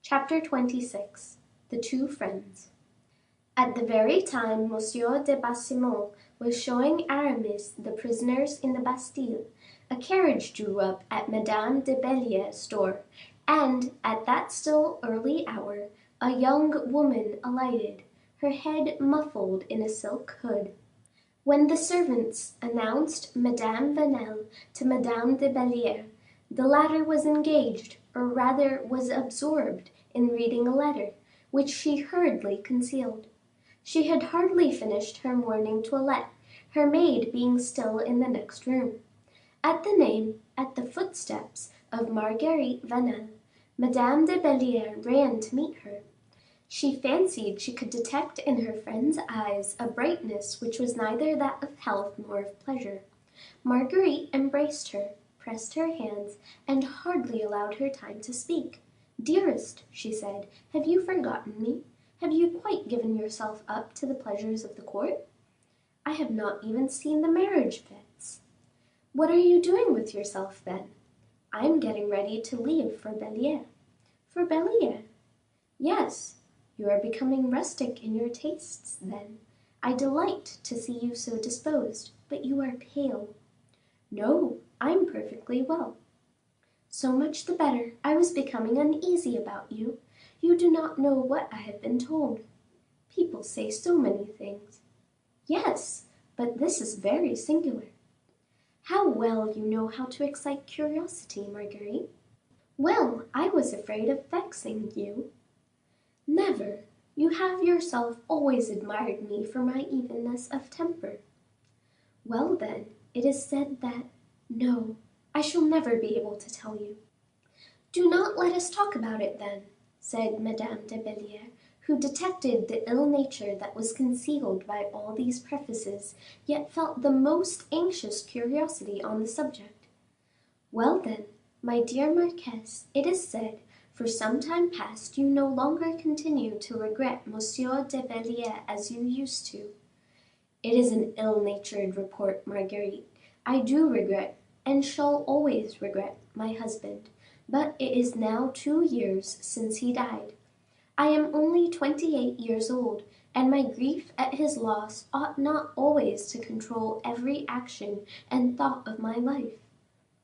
Chapter 26. The Two Friends. At the very time Monsieur de Baisemeaux was showing Aramis the prisoners in the Bastille, a carriage drew up at Madame de Belliere's door, and, at that still early hour, a young woman alighted, her head muffled in a silk hood. When the servants announced Madame Vanel to Madame de Belliere, the latter was engaged, or rather was absorbed, in reading a letter, which she hurriedly concealed. She had hardly finished her morning toilette, her maid being still in the next room. At the name, at the footsteps of Marguerite Vanel, Madame de Belliere ran to meet her. She fancied she could detect in her friend's eyes a brightness which was neither that of health nor of pleasure. Marguerite embraced her, pressed her hands, and hardly allowed her time to speak. "Dearest," she said, "have you forgotten me? Have you quite given yourself up to the pleasures of the court?" "I have not even seen the marriage fetes." "What are you doing with yourself, then?" "I am getting ready to leave for Belliere." "For Belliere?" "Yes." "You are becoming rustic in your tastes, then. I delight to see you so disposed, but you are pale." "No, I'm perfectly well." "So much the better. I was becoming uneasy about you. You do not know what I have been told." "People say so many things." "Yes, but this is very singular." "How well you know how to excite curiosity, Marguerite." "Well, I was afraid of vexing you." "Never. You have yourself always admired me for my evenness of temper." "Well, then, it is said that no, I shall never be able to tell you." "Do not let us talk about it, then," said Madame de Belliere, who detected the ill nature that was concealed by all these prefaces, yet felt the most anxious curiosity on the subject. "Well, then, my dear marquise, it is said, for some time past you no longer continue to regret Monsieur de Belliere as you used to." "It is an ill-natured report, Marguerite. I do regret, and shall always regret, my husband, but it is now 2 years since he died. I am only 28 years old, and my grief at his loss ought not always to control every action and thought of my life.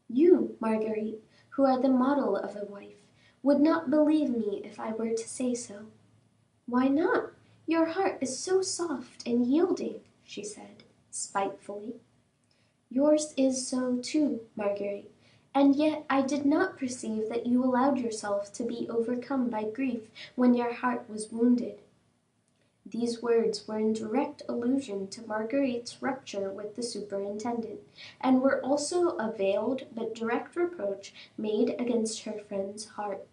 You, Marguerite, who are the model of a wife, would not believe me if I were to say so." "Why not? Your heart is so soft and yielding," she said, spitefully. "Yours is so, too, Marguerite, and yet I did not perceive that you allowed yourself to be overcome by grief when your heart was wounded." These words were in direct allusion to Marguerite's rupture with the superintendent, and were also a veiled but direct reproach made against her friend's heart.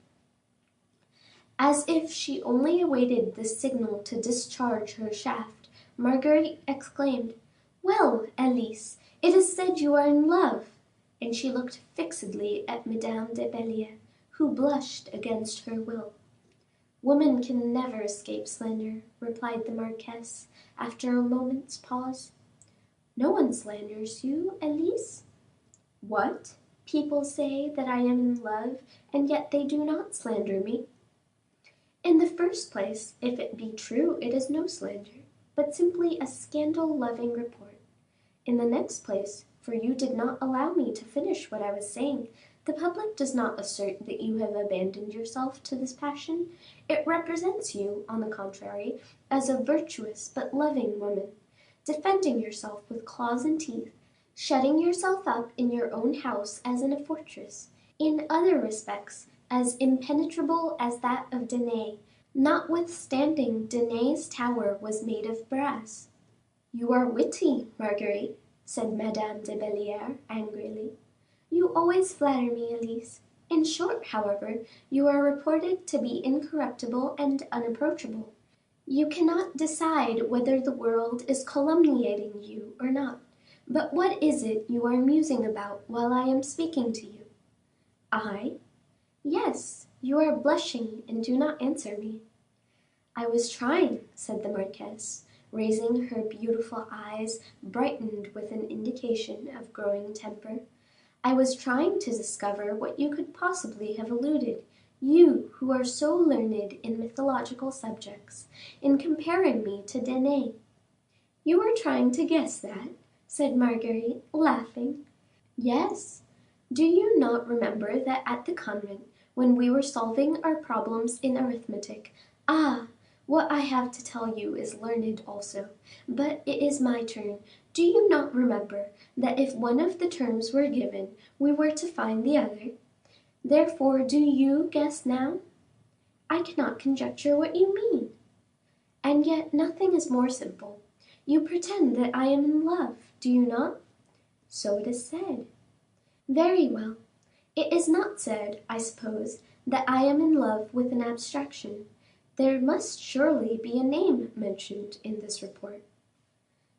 As if she only awaited the signal to discharge her shaft, Marguerite exclaimed, "Well, Elise, it is said you are in love!" And she looked fixedly at Madame de Belliere, who blushed against her will. "Woman can never escape slander," replied the marquise, after a moment's pause. "No one slanders you, Elise." "What? People say that I am in love, and yet they do not slander me." "In the first place, if it be true, it is no slander, but simply a scandal-loving report. In the next place, for you did not allow me to finish what I was saying, the public does not assert that you have abandoned yourself to this passion. It represents you, on the contrary, as a virtuous but loving woman, defending yourself with claws and teeth, shutting yourself up in your own house as in a fortress, in other respects as impenetrable as that of Danae, notwithstanding Danae's tower was made of brass." "You are witty, Marguerite," said Madame de Belliere, angrily. "You always flatter me, Elise. In short, however, you are reported to be incorruptible and unapproachable. You cannot decide whether the world is calumniating you or not. But what is it you are musing about while I am speaking to you?" "I?" "Yes, you are blushing and do not answer me." "I was trying," said the marquise, raising her beautiful eyes brightened with an indication of growing temper, "I was trying to discover what you could possibly have alluded, You who are so learned in mythological subjects, in comparing me to Danae." "You are trying to guess that?" said Marguerite, laughing. "Yes. Do you not remember that at the convent, when we were solving our problems in arithmetic, ah! what I have to tell you is learned also, but it is my turn. Do you not remember that if one of the terms were given, we were to find the other? Therefore do you guess now?" "I cannot conjecture what you mean." "And yet nothing is more simple. You pretend that I am in love, do you not?" "So it is said." "Very well. It is not said, I suppose, that I am in love with an abstraction. There must surely be a name mentioned in this report."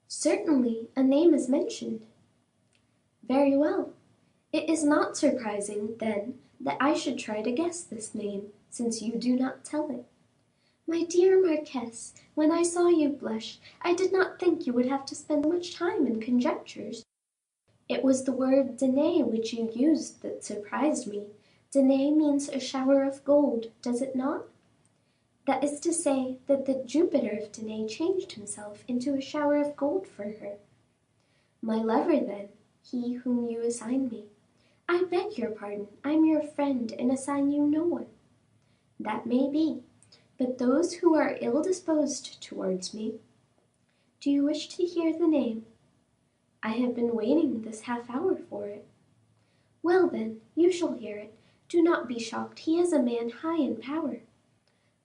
"Certainly, a name is mentioned." "Very well. It is not surprising, then, that I should try to guess this name, since you do not tell it." "My dear marquise, when I saw you blush, I did not think you would have to spend much time in conjectures." "It was the word Danae which you used that surprised me. Danae means a shower of gold, does it not?" "That is to say, that the Jupiter of Danae changed himself into a shower of gold for her." "My lover, then, he whom you assign me." "I beg your pardon, I am your friend, and assign you no one." "That may be, but those who are ill disposed towards me—" "Do you wish to hear the name?" "I have been waiting this half hour for it." "Well, then, you shall hear it. Do not be shocked, he is a man high in power."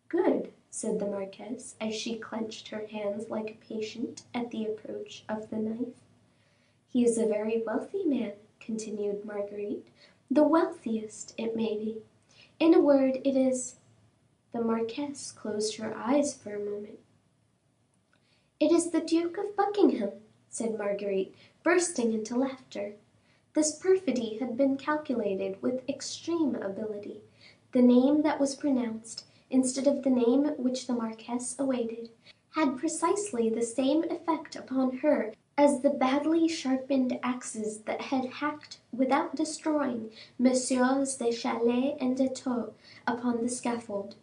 "Good," said the marquise, as she clenched her hands like a patient at the approach of the knife. "He is a very wealthy man," continued Marguerite, "the wealthiest, it may be. In a word, it is—" The marquise closed her eyes for a moment. "It is the Duke of Buckingham," said Marguerite, bursting into laughter. This perfidy had been calculated with extreme ability. The name that was pronounced, instead of the name which the marquise awaited, had precisely the same effect upon her as the badly sharpened axes that had hacked without destroying Messieurs de Chalais and de Thou upon the scaffold.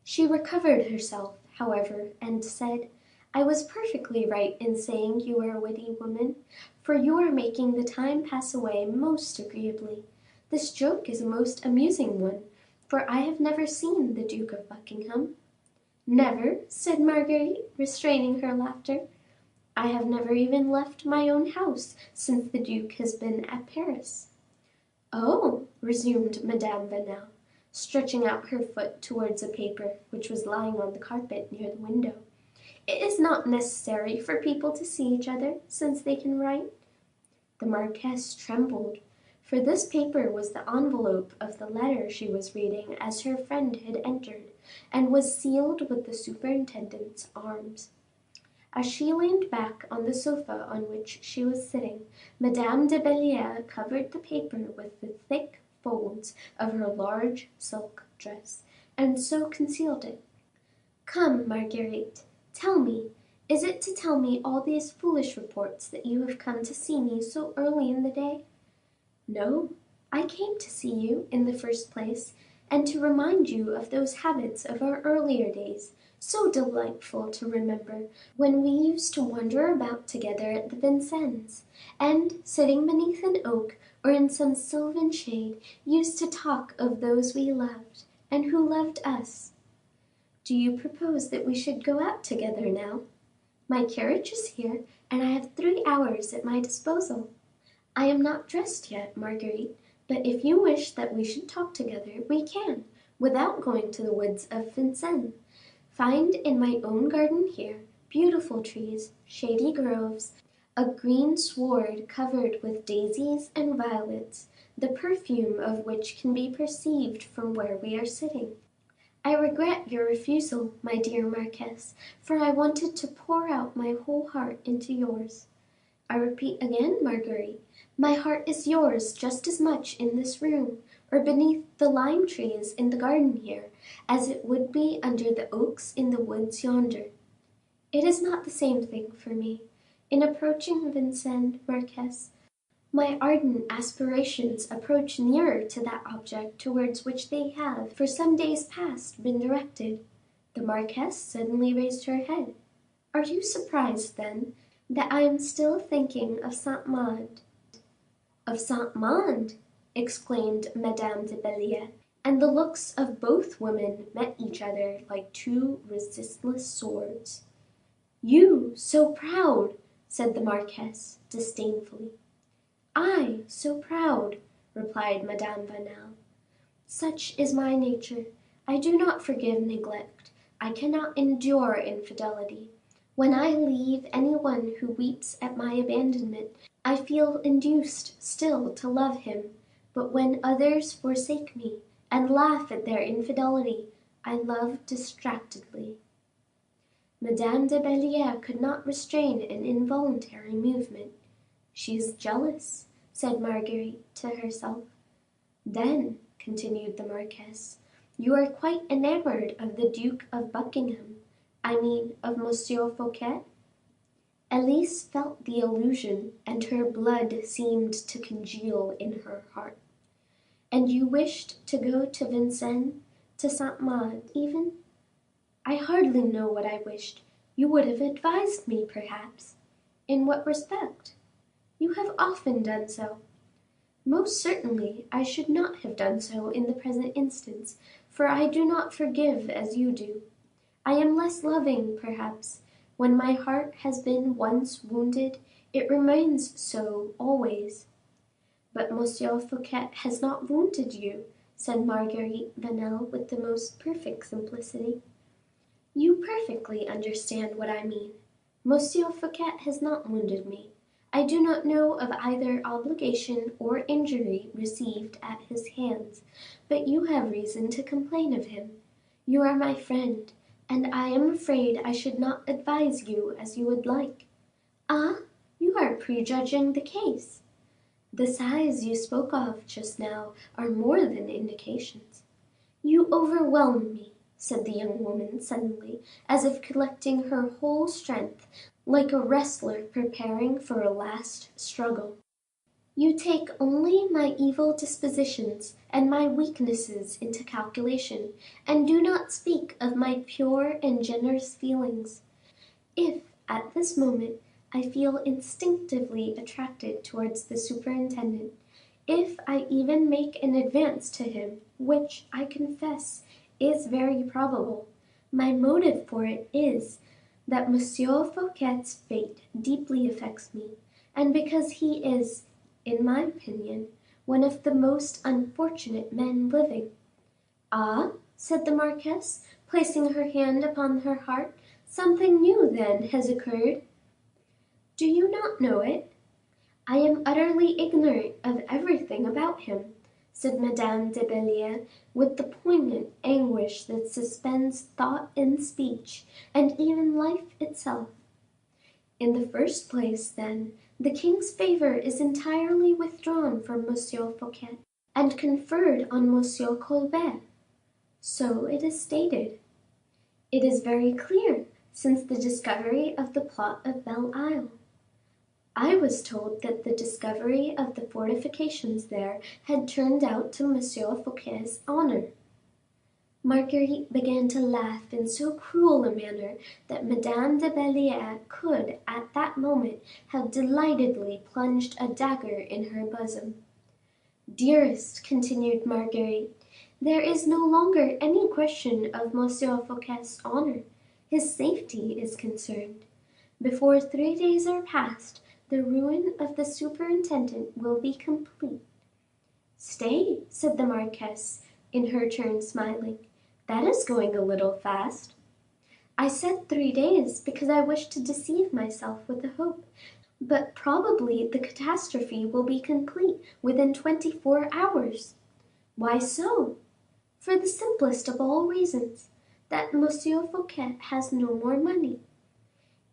She recovered herself, however, and said, "I was perfectly right in saying you were a witty woman, for you are making the time pass away most agreeably. This joke is a most amusing one, for I have never seen the Duke of Buckingham." "Never?" said Marguerite, restraining her laughter. "I have never even left my own house since the duke has been at Paris." "Oh!" resumed Madame Vanel, stretching out her foot towards a paper which was lying on the carpet near the window. "It is not necessary for people to see each other, since they can write." The marquise trembled, for this paper was the envelope of the letter she was reading as her friend had entered, and was sealed with the superintendent's arms. As she leaned back on the sofa on which she was sitting, Madame de Belliere covered the paper with the thick folds of her large silk dress, and so concealed it. "Come, Marguerite, tell me, is it to tell me all these foolish reports that you have come to see me so early in the day?" "No, I came to see you, in the first place, and to remind you of those habits of our earlier days, so delightful to remember, when we used to wander about together at the Vincennes, and, sitting beneath an oak or in some sylvan shade, used to talk of those we loved, and who loved us." "Do you propose that we should go out together now?" "My carriage is here, and I have 3 hours at my disposal." "I am not dressed yet, Marguerite, but if you wish that we should talk together, we can, without going to the woods of Vincennes. Find in my own garden here, beautiful trees, shady groves, a green sward covered with daisies and violets, the perfume of which can be perceived from where we are sitting. I regret your refusal, my dear marquise, for I wanted to pour out my whole heart into yours." "I repeat again, Marguerite, my heart is yours just as much in this room, or beneath the lime trees in the garden here, as it would be under the oaks in the woods yonder." "It is not the same thing for me. In approaching Vincennes, marquise, My ardent aspirations approach nearer to that object towards which they have for some days past been directed." The marquise suddenly raised her head. "Are you surprised, then, that I am still thinking of Saint Mande?" "Of Saint Mande!" exclaimed Madame de Belliere, and the looks of both women met each other like two resistless swords. "You, so proud!" said the marquise, disdainfully. "I, so proud!" replied Madame Vanel. "Such is my nature. I do not forgive neglect. I cannot endure infidelity. When I leave any one who weeps at my abandonment, I feel induced still to love him; but when others forsake me, and laugh at their infidelity, I love distractedly." Madame de Belliere could not restrain an involuntary movement. "She is jealous," said Marguerite to herself. "Then," continued the marquise, "you are quite enamored of the Duke of Buckingham, I mean of Monsieur Fouquet?" Elise felt the allusion, and her blood seemed to congeal in her heart. "And you wished to go to Vincennes, to Saint Mande even?" "I hardly know what I wished. You would have advised me, perhaps." "In what respect?" "You have often done so." "Most certainly I should not have done so in the present instance, for I do not forgive as you do. I am less loving, perhaps. When my heart has been once wounded, it remains so always." "But Monsieur Fouquet has not wounded you," said Marguerite Vanel with the most perfect simplicity. "You perfectly understand what I mean. Monsieur Fouquet has not wounded me. I do not know of either obligation or injury received at his hands, but you have reason to complain of him. You are my friend, and I am afraid I should not advise you as you would like." "Ah, you are prejudging the case." "The sighs you spoke of just now are more than indications." "You overwhelm me," said the young woman suddenly, as if collecting her whole strength, like a wrestler preparing for a last struggle. "You take only my evil dispositions and my weaknesses into calculation, and do not speak of my pure and generous feelings. If, at this moment, I feel instinctively attracted towards the superintendent, if I even make an advance to him, which, I confess, is very probable, my motive for it is, that Monsieur Fouquet's fate deeply affects me, and because he is, in my opinion, one of the most unfortunate men living." "Ah," said the marquise, placing her hand upon her heart, "something new, then, has occurred." "Do you not know it?" "I am utterly ignorant of everything about him," said Madame de Belliere, with the poignant anguish that suspends thought and speech, and even life itself. "In the first place, then, the king's favor is entirely withdrawn from Monsieur Fouquet, and conferred on Monsieur Colbert." "So it is stated." "It is very clear, since the discovery of the plot of Belle Isle." "I was told that the discovery of the fortifications there had turned out to Monsieur Fouquet's honor." Marguerite began to laugh in so cruel a manner that Madame de Belliere could at that moment have delightedly plunged a dagger in her bosom. "Dearest," continued Marguerite, "there is no longer any question of Monsieur Fouquet's honor; his safety is concerned. Before 3 days are past, the ruin of the superintendent will be complete." "Stay," said the marquise, in her turn smiling, "that is going a little fast." "I said 3 days because I wished to deceive myself with a hope, but probably the catastrophe will be complete within 24 hours." "Why so?" "For the simplest of all reasons, that Monsieur Fouquet has no more money."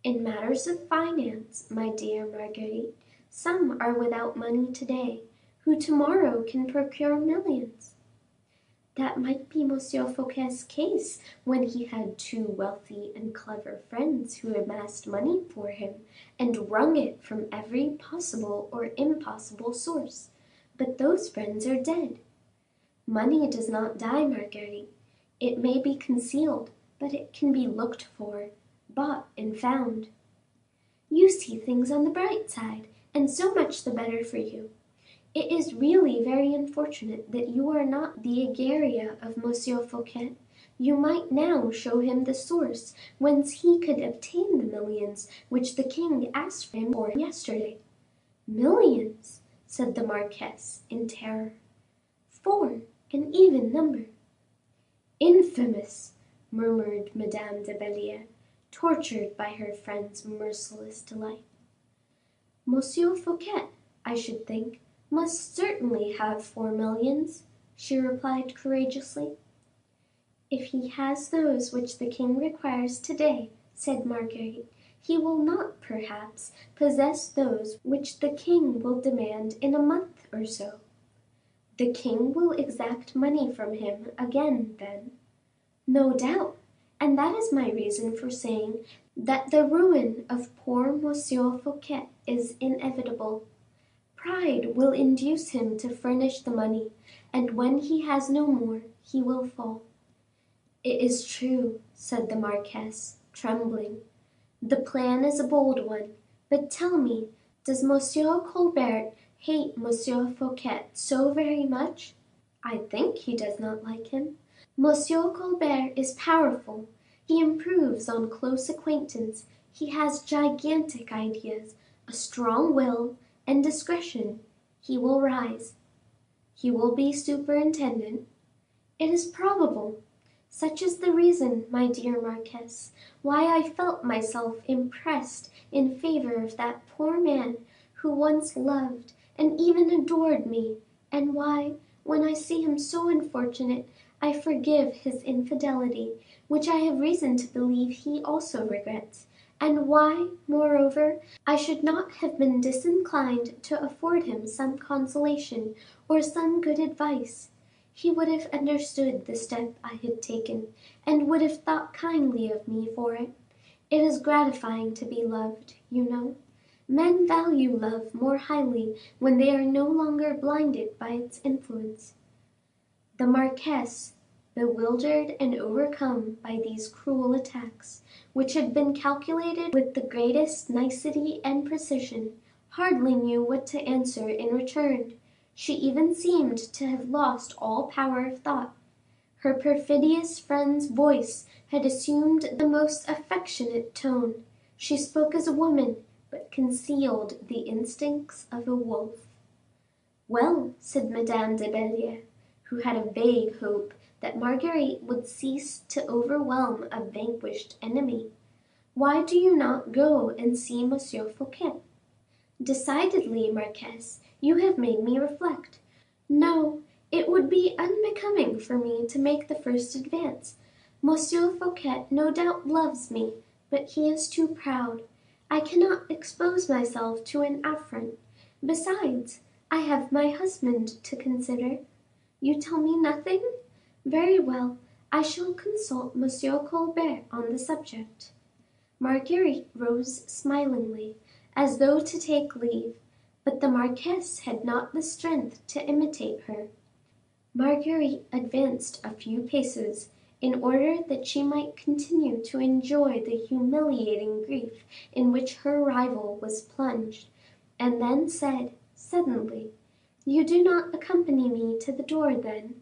"In matters of finance, my dear Marguerite, some are without money today, who tomorrow can procure millions." That might be Monsieur Fouquet's case when he had two wealthy and clever friends who amassed money for him and wrung it from every possible or impossible source, but those friends are dead. Money does not die, Marguerite. It may be concealed, but it can be looked for, bought and found. You see things on the bright side, and so much the better for you. It is really very unfortunate that you are not the Egeria of Monsieur Fouquet. You might now show him the source whence he could obtain the millions which the king asked him for yesterday. Millions, said the marquise in terror. Four, an even number. Infamous, murmured Madame de Belliere, tortured by her friend's merciless delight. Monsieur Fouquet, I should think, must certainly have 4 millions, she replied courageously. If he has those which the king requires today, said Marguerite, he will not, perhaps, possess those which the king will demand in a month or so. The king will exact money from him again, then. No doubt, and that is my reason for saying that the ruin of poor Monsieur Fouquet is inevitable. Pride will induce him to furnish the money, and when he has no more, he will fall. It is true, said the marquise, trembling. The plan is a bold one, but tell me, does Monsieur Colbert hate Monsieur Fouquet so very much? I think he does not like him. Monsieur Colbert is powerful. He improves on close acquaintance. He has gigantic ideas, a strong will, and discretion. He will rise. He will be superintendent. It is probable. Such is the reason, my dear marquise, why I felt myself impressed in favor of that poor man who once loved and even adored me, and why, when I see him so unfortunate, I forgive his infidelity, which I have reason to believe he also regrets, and why, moreover, I should not have been disinclined to afford him some consolation or some good advice. He would have understood the step I had taken, and would have thought kindly of me for it. It is gratifying to be loved, you know. Men value love more highly when they are no longer blinded by its influence. The marquise, bewildered and overcome by these cruel attacks, which had been calculated with the greatest nicety and precision, hardly knew what to answer in return. She even seemed to have lost all power of thought. Her perfidious friend's voice had assumed the most affectionate tone. She spoke as a woman, but concealed the instincts of a wolf. Well, said Madame de Belliere, who had a vague hope that Marguerite would cease to overwhelm a vanquished enemy, why do you not go and see Monsieur Fouquet? Decidedly, marquise, you have made me reflect. No, it would be unbecoming for me to make the first advance. Monsieur Fouquet no doubt loves me, but he is too proud. I cannot expose myself to an affront. Besides, I have my husband to consider. You tell me nothing? Very well, I shall consult Monsieur Colbert on the subject. Marguerite rose smilingly, as though to take leave, but the marquise had not the strength to imitate her. Marguerite advanced a few paces, in order that she might continue to enjoy the humiliating grief in which her rival was plunged, and then said, suddenly, "You do not accompany me to the door, then?"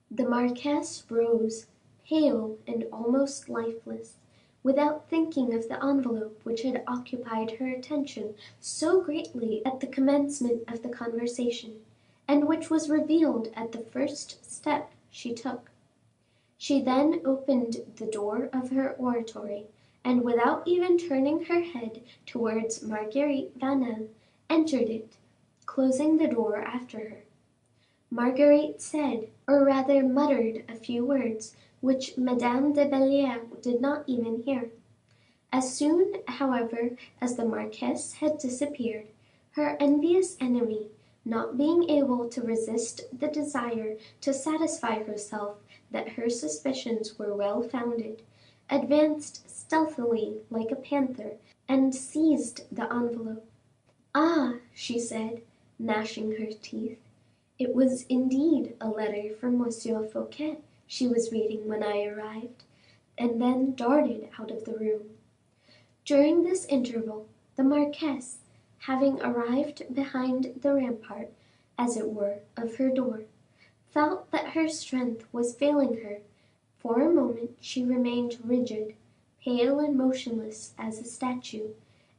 The marquise rose, pale and almost lifeless, without thinking of the envelope which had occupied her attention so greatly at the commencement of the conversation, and which was revealed at the first step she took. She then opened the door of her oratory, and without even turning her head towards Marguerite Vanel, entered it, closing the door after her. Marguerite said, or rather muttered a few words, which Madame de Belliere did not even hear. As soon, however, as the marquise had disappeared, her envious enemy, not being able to resist the desire to satisfy herself that her suspicions were well founded, advanced stealthily like a panther and seized the envelope. "Ah!" she said, gnashing her teeth, "it was indeed a letter from Monsieur Fouquet she was reading when I arrived," and then darted out of the room. During this interval, the marquise, having arrived behind the rampart, as it were, of her door, felt that her strength was failing her. For a moment she remained rigid, pale and motionless as a statue,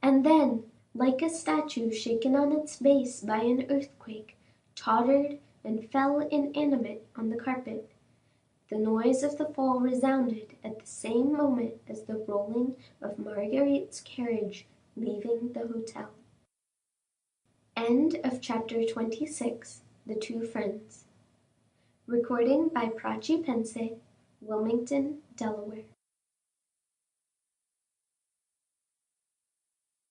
and then, like a statue shaken on its base by an earthquake, tottered and fell inanimate on the carpet. The noise of the fall resounded at the same moment as the rolling of Marguerite's carriage leaving the hotel. End of chapter 26. The Two Friends. Recording by Prachi Pense, Wilmington, Delaware.